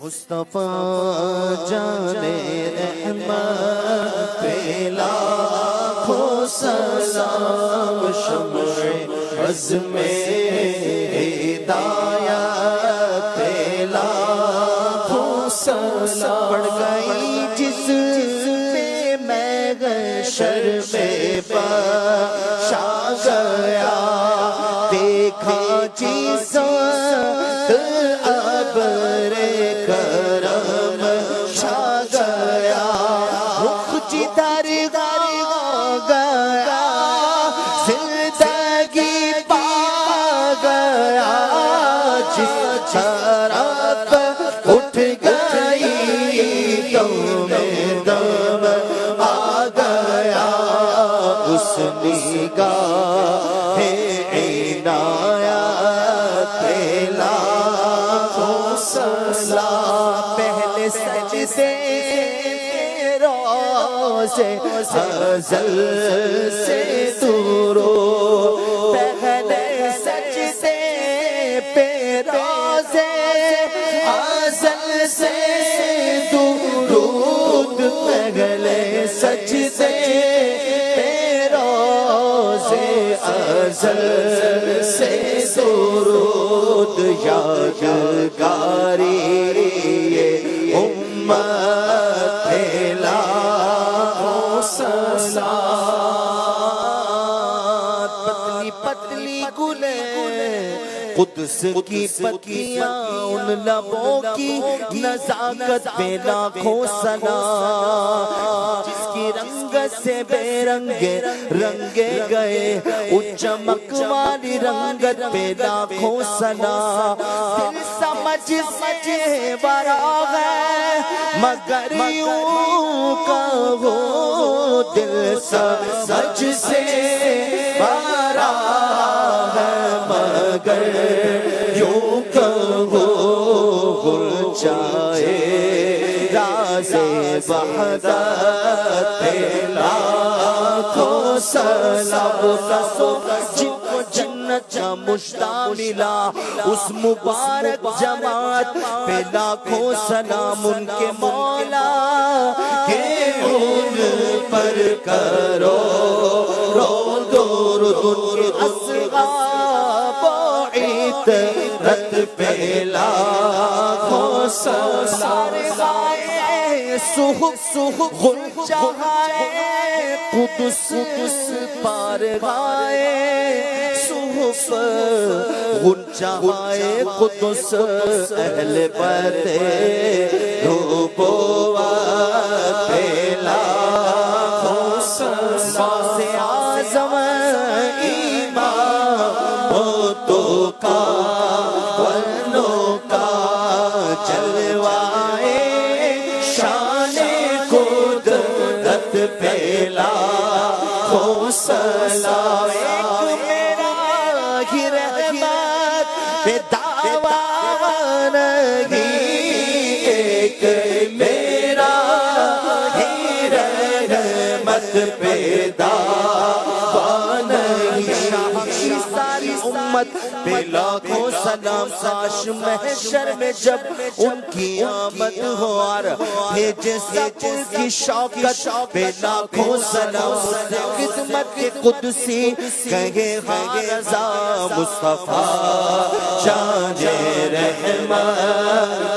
مصطفیٰ جانے رحمت پہ لاکھوں سلام، شمع عزم ہدایت پہ لاکھوں سلام، پڑ گئی جس پہ محشر میں بخشا گیا، دیکھا جس ابر کرم چھا گیا، رخ جدھر گیا زندگی پا گیا، جس طرف اٹھ گئی دم میں دم آ گیا، اس نگاہ عنایت پہلے سجدے روزے ازل سے درود، پہلے سجدے پہ روزے ازل سے درود، پہلے سجدے پہ روزے ازل سے درود، یادگاری امت لاکھوں سلام، پتلی پتلی گلیں قدس کی پتیاں، ان لبوں کی نزاکت پہ لاکھوں سلام، جس کی رنگت سے بے رنگے رنگے گئے، اس چمک والی رنگت پہ لاکھوں سلام، دل سمجھ برا ہے مگر یوں کہو، دل سمجھ سے برا ہے مگر یوں کہو، گل چاہے راز وحدت پہ لاکھوں سلام، جن کو جنت کا مشتاق ملا اس مبارک جماعت پہ لاکھوں سلام، ان کے مولا کہ ان پر کرو درود، ان کے اصحاب و عطرت پہ لاکھوں سلام، صحف غل چاہے قدس پار گائے، صحف غل چاہے قدس اہل بیت نبوت پہ لاکھوں سلام، سے اعظم امامتوں کا ورنوں کا جلوائے شان قدرت پہ لاکھوں سلام، ایک میرا ہی رحمت پہ دعویٰ نہیں، ایک میرا ہی رحمت پہ دعویٰ نہیں، ساری امت پہ لاکھوں سلام، کاش محشر میں جب ان کی آمد ہو اور بھیجے سب کی شوکت پہ لاکھوں سلام، خدمت قدسی کہے ہاں رضا مصطفیٰ جانے رحمت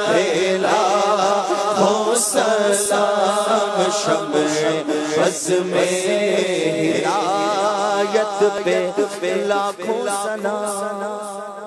پہ لاکھوں سلام، شمع عزم ہدایت پہ لاکھوں سلام۔